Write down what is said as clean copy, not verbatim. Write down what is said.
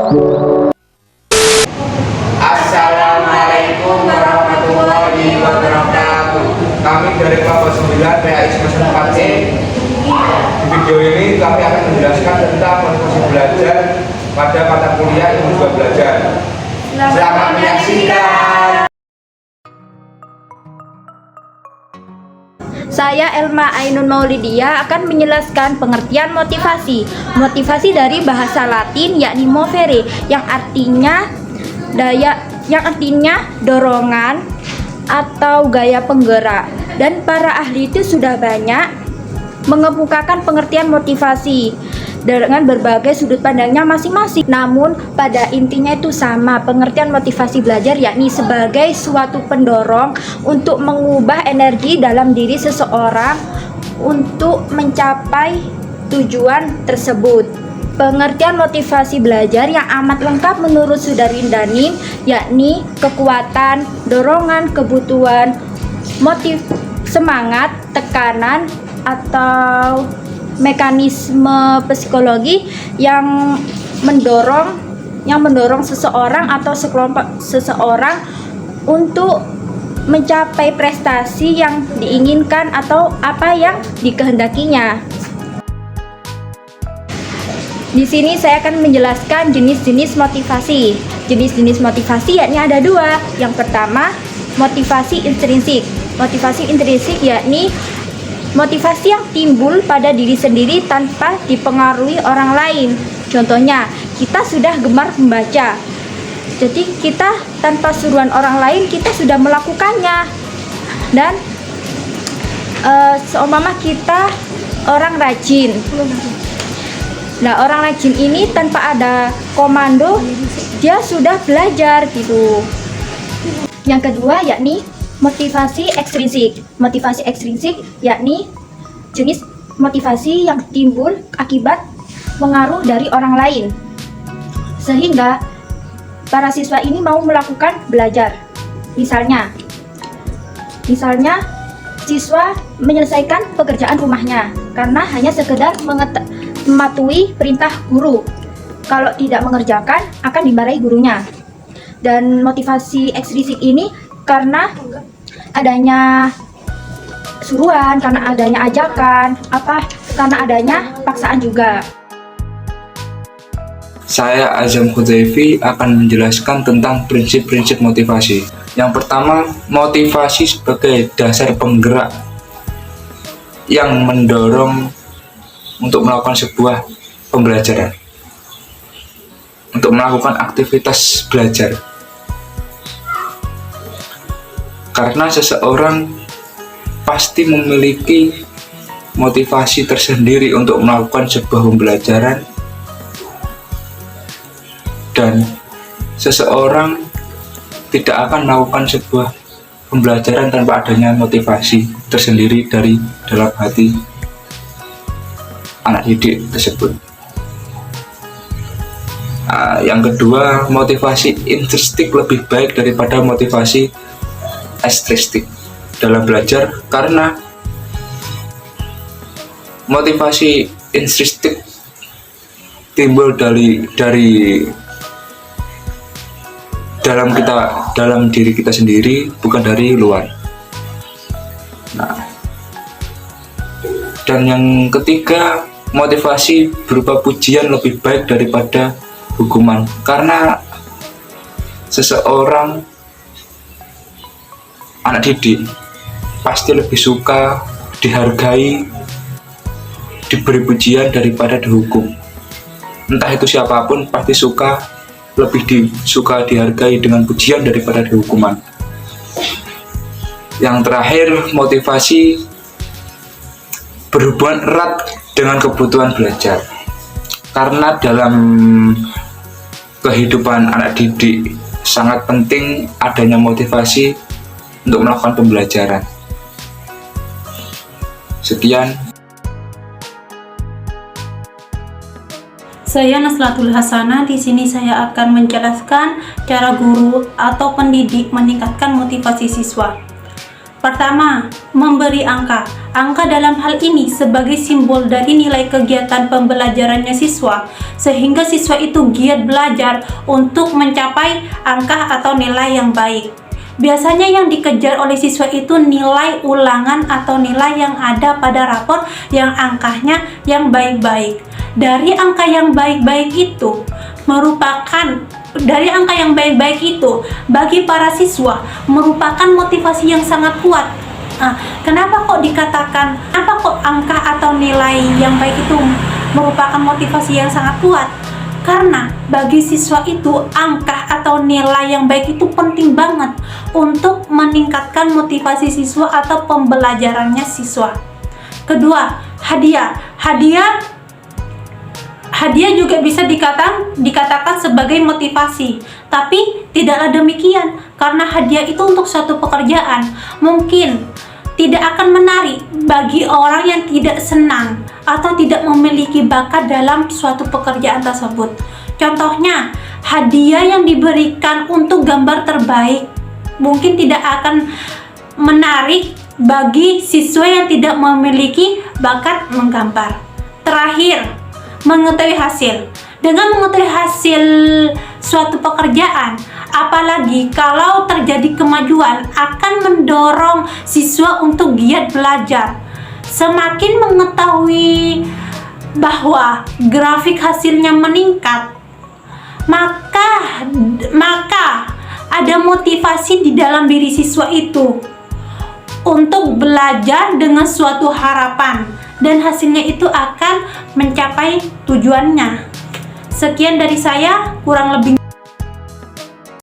Assalamualaikum warahmatullahi wabarakatuh. Kami dari kelompok 9 PAI semester 4C. Di video ini kami akan menjelaskan tentang motivasi belajar pada mata kuliah ilmu juga belajar. Selamat menyaksikan. Saya Elma Ainun Maulidia akan menjelaskan pengertian motivasi. Motivasi dari bahasa Latin yakni movere yang artinya dorongan atau gaya penggerak. Dan para ahli itu sudah banyak mengemukakan pengertian motivasi dengan berbagai sudut pandangnya masing-masing. Namun pada intinya itu sama, pengertian motivasi belajar yakni sebagai suatu pendorong untuk mengubah energi dalam diri seseorang untuk mencapai tujuan tersebut. Pengertian motivasi belajar yang amat lengkap menurut Sudarin Danim yakni kekuatan, dorongan, kebutuhan, motif, semangat, tekanan, atau mekanisme psikologi yang mendorong seseorang atau sekelompok seseorang untuk mencapai prestasi yang diinginkan atau apa yang dikehendakinya. Di sini saya akan menjelaskan jenis-jenis motivasi. Jenis-jenis motivasi yakni ada dua. Yang pertama, motivasi intrinsik. Motivasi intrinsik yakni motivasi yang timbul pada diri sendiri tanpa dipengaruhi orang lain. Contohnya, kita sudah gemar membaca. Jadi kita tanpa suruhan orang lain kita sudah melakukannya. Dan seumpama kita orang rajin. Nah, orang rajin ini tanpa ada komando dia sudah belajar gitu. Yang kedua yakni motivasi ekstrinsik. Motivasi ekstrinsik yakni jenis motivasi yang timbul akibat pengaruh dari orang lain, sehingga para siswa ini mau melakukan belajar. Misalnya siswa menyelesaikan pekerjaan rumahnya karena hanya sekedar mematuhi perintah guru. Kalau tidak mengerjakan akan dimarahi gurunya. Dan motivasi ekstrinsik ini karena adanya suruhan, karena adanya ajakan, karena adanya paksaan juga. Saya Azam Hudayfi akan menjelaskan tentang prinsip-prinsip motivasi. Yang pertama, motivasi sebagai dasar penggerak yang mendorong untuk melakukan sebuah pembelajaran, untuk melakukan aktivitas belajar. Karena seseorang pasti memiliki motivasi tersendiri untuk melakukan sebuah pembelajaran, dan seseorang tidak akan melakukan sebuah pembelajaran tanpa adanya motivasi tersendiri dari dalam hati anak didik tersebut. Yang kedua, motivasi intrinsik lebih baik daripada motivasi ekstrinsik dalam belajar, karena motivasi intrinsik timbul dari dalam diri kita sendiri, bukan dari luar. Dan yang ketiga, motivasi berupa pujian lebih baik daripada hukuman, karena seseorang anak didik pasti lebih suka dihargai, diberi pujian daripada dihukum. Entah itu siapapun pasti lebih suka dihargai dengan pujian daripada dihukuman. Yang terakhir, motivasi berhubungan erat dengan kebutuhan belajar, karena dalam kehidupan anak didik sangat penting adanya motivasi untuk melakukan pembelajaran. Sekian. Saya Naslatul Hasanah. Di sini saya akan menjelaskan cara guru atau pendidik meningkatkan motivasi siswa. Pertama, memberi angka. Angka dalam hal ini sebagai simbol dari nilai kegiatan pembelajarannya siswa, sehingga siswa itu giat belajar untuk mencapai angka atau nilai yang baik. Biasanya yang dikejar oleh siswa itu nilai ulangan atau nilai yang ada pada rapor yang angkanya yang baik-baik. Dari angka yang baik-baik itu bagi para siswa merupakan motivasi yang sangat kuat. Kenapa kok angka atau nilai yang baik itu merupakan motivasi yang sangat kuat? Karena bagi siswa itu angka atau nilai yang baik itu penting banget untuk meningkatkan motivasi siswa atau pembelajarannya siswa. Kedua, hadiah. Hadiah juga bisa dikatakan sebagai motivasi, tapi tidaklah demikian, karena hadiah itu untuk suatu pekerjaan mungkin tidak akan menarik bagi orang yang tidak senang atau tidak memiliki bakat dalam suatu pekerjaan tersebut. Contohnya, hadiah yang diberikan untuk gambar terbaik mungkin tidak akan menarik bagi siswa yang tidak memiliki bakat menggambar. Terakhir, mengetahui hasil. Dengan mengetahui hasil suatu pekerjaan, apalagi kalau terjadi kemajuan, akan mendorong siswa untuk giat belajar. Semakin mengetahui bahwa grafik hasilnya meningkat, maka ada motivasi di dalam diri siswa itu untuk belajar dengan suatu harapan, dan hasilnya itu akan mencapai tujuannya. Sekian dari saya, kurang lebihnya